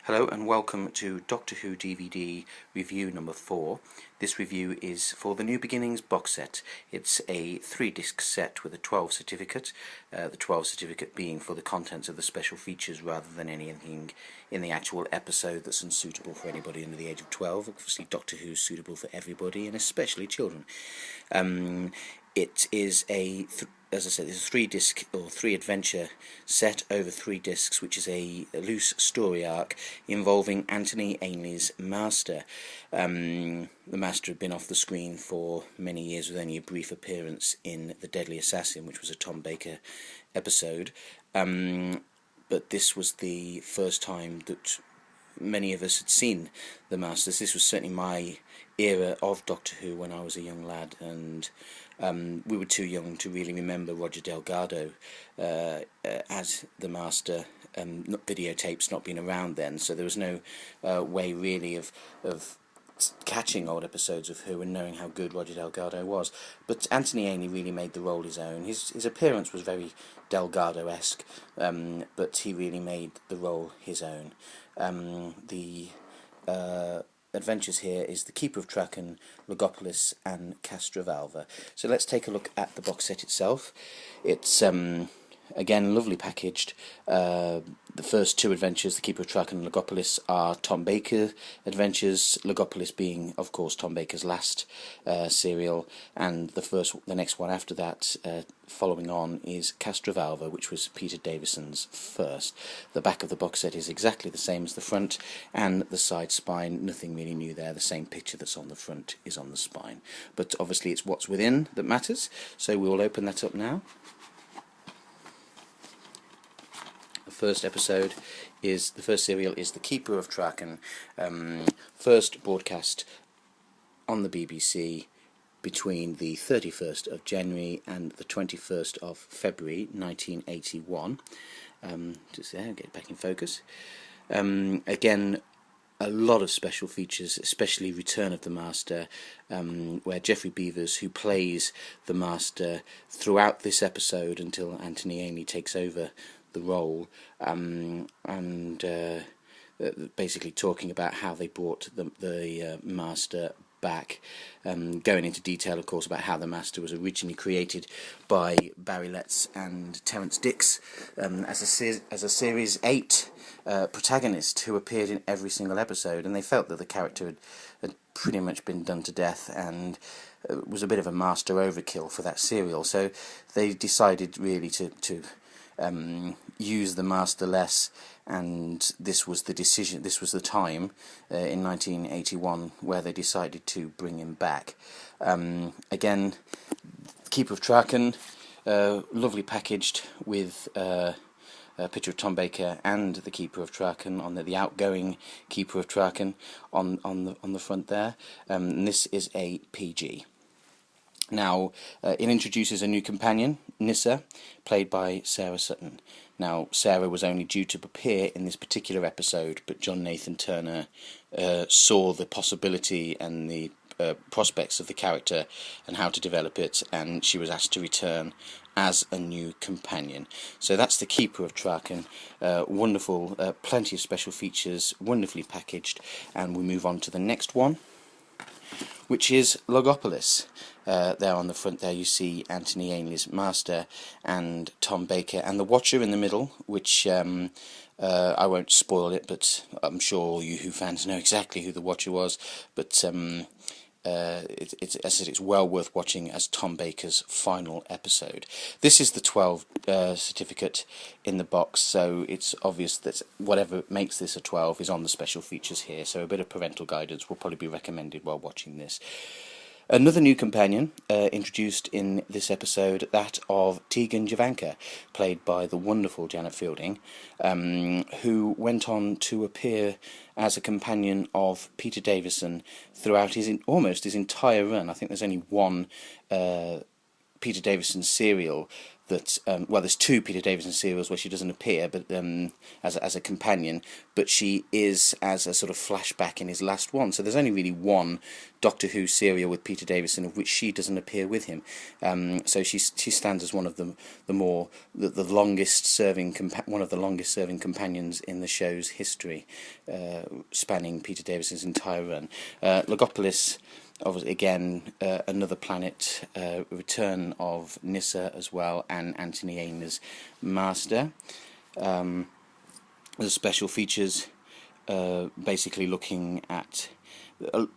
Hello and welcome to Doctor Who DVD review number 4. This review is for the New Beginnings box set. It's a 3-disc set with a 12 certificate, the 12 certificate being for the contents of the special features rather than anything in the actual episode that's unsuitable for anybody under the age of 12. Obviously Doctor Who's suitable for everybody and especially children. It is as I said, it's a 3-disc or 3-adventure set over 3 discs, which is a loose story arc involving Anthony Ainley's Master. The Master had been off the screen for many years with only a brief appearance in The Deadly Assassin, which was a Tom Baker episode. But this was the first time that many of us had seen the Masters. This was certainly my era of Doctor Who when I was a young lad, and we were too young to really remember Roger Delgado as the Master. Videotapes not being around then, so there was no way really of catching old episodes of Who and knowing how good Roger Delgado was. But Anthony Ainley really made the role his own. His appearance was very Delgado-esque, but he really made the role his own. The adventures here is the Keeper of Traken, Logopolis and Castrovalva. So let's take a look at the box set itself. It's again lovely packaged. The first 2 adventures, the Keeper of Traken and Logopolis, are Tom Baker adventures, Logopolis being of course Tom Baker's last serial, and the next one after that, following on, is Castrovalva, which was Peter Davisons' first. The back of the box set is exactly the same as the front, and the side spine, nothing really new there. The same picture that's on the front is on the spine, but obviously it's what's within that matters, so we will open that up now. The first serial is the Keeper of Traken, first broadcast on the BBC between the 31st of January and the 21st of February 1981. Just there, get back in focus. Again, a lot of special features, especially Return of the Master, where Geoffrey Beevers, who plays the Master throughout this episode until Anthony Ainley takes over the role, basically talking about how they brought the Master back, going into detail of course about how the Master was originally created by Barry Letts and Terence Dicks as a Series 8 protagonist who appeared in every single episode, and they felt that the character had pretty much been done to death and was a bit of a Master overkill for that serial, so they decided really to use the Master less, and this was the decision. This was the time in 1981 where they decided to bring him back. Again, Keeper of Traken, lovely packaged with a picture of Tom Baker and the Keeper of Traken on the outgoing Keeper of Traken on the front there. And this is a PG. Now, it introduces a new companion, Nyssa, played by Sarah Sutton. Now, Sarah was only due to appear in this particular episode, but John Nathan Turner saw the possibility and the prospects of the character and how to develop it, and she was asked to return as a new companion. So that's the Keeper of Traken. Wonderful, plenty of special features, wonderfully packaged, and we move on to the next one, which is Logopolis. There on the front there you see Anthony Ainley's Master and Tom Baker and the Watcher in the middle, which I won't spoil it, but I'm sure all you Who fans know exactly who the Watcher was, but it's well worth watching as Tom Baker's final episode. This is the 12 certificate in the box, so it's obvious that whatever makes this a 12 is on the special features here, so a bit of parental guidance will probably be recommended while watching this. Another new companion introduced in this episode, that of Tegan Javanka, played by the wonderful Janet Fielding, who went on to appear as a companion of Peter Davison throughout almost his entire run. I think there's only one Peter Davison serial that well, there's two Peter Davison serials where she doesn't appear, but as a companion, but she is as a sort of flashback in his last one. So there's only really one Doctor Who serial with Peter Davison of which she doesn't appear with him. So she stands as one of the longest serving one of the longest serving companions in the show's history, spanning Peter Davison's entire run. Logopolis, obviously, again, another planet, return of Nyssa as well, and Anthony Ainer's Master. The special features, basically looking at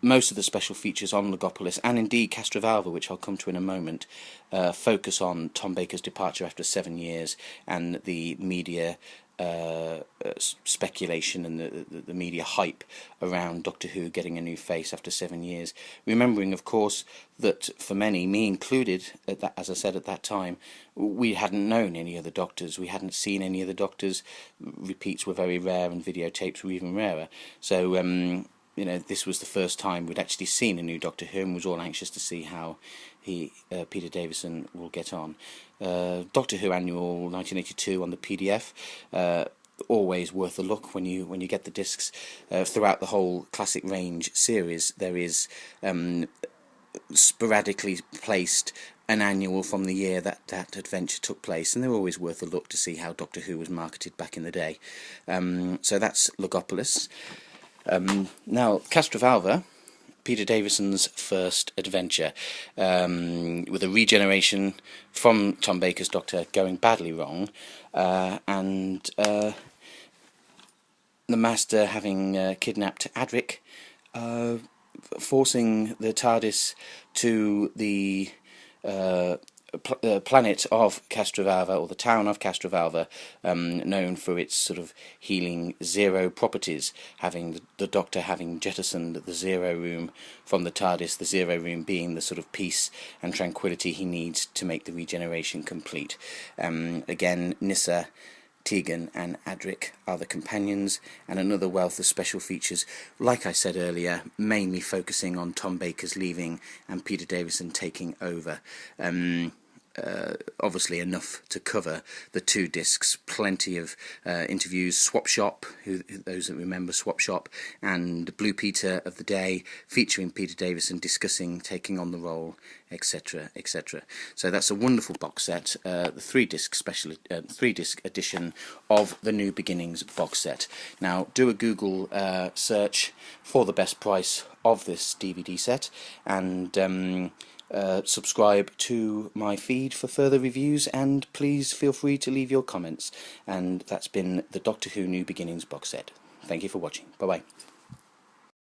most of the special features on Logopolis, and indeed Castrovalva, which I'll come to in a moment, focus on Tom Baker's departure after 7 years and the media speculation and the media hype around Doctor Who getting a new face after 7 years. Remembering, of course, that for many, me included, as I said at that time, we hadn't known any other Doctors, we hadn't seen any other Doctors. Repeats were very rare and videotapes were even rarer. So, you know, this was the first time we'd actually seen a new Doctor Who, and was all anxious to see how Peter Davison will get on. Doctor Who Annual 1982 on the PDF, always worth a look when you get the discs. Throughout the whole Classic Range series, there is sporadically placed an annual from the year that adventure took place, and they're always worth a look to see how Doctor Who was marketed back in the day. So that's Logopolis. Now, Castrovalva, Peter Davison's first adventure, with a regeneration from Tom Baker's Doctor going badly wrong, and the Master having kidnapped Adric, forcing the TARDIS to the planet of Castrovalva, or the town of Castrovalva, known for its sort of healing zero properties, having the Doctor having jettisoned the zero room from the TARDIS, the zero room being the sort of peace and tranquility he needs to make the regeneration complete. Again, Nyssa, Tegan and Adric are the companions, and another wealth of special features, like I said earlier, mainly focusing on Tom Baker's leaving and Peter Davison taking over. Obviously enough to cover the 2 discs, plenty of interviews, Swap Shop, those that remember Swap Shop, and Blue Peter of the Day, featuring Peter Davison discussing taking on the role, etc, etc. So that's a wonderful box set, the 3-disc edition of the New Beginnings box set. Now do a Google search for the best price of this DVD set, and subscribe to my feed for further reviews, and please feel free to leave your comments. And that's been the Doctor Who New Beginnings box set. Thank you for watching. Bye bye.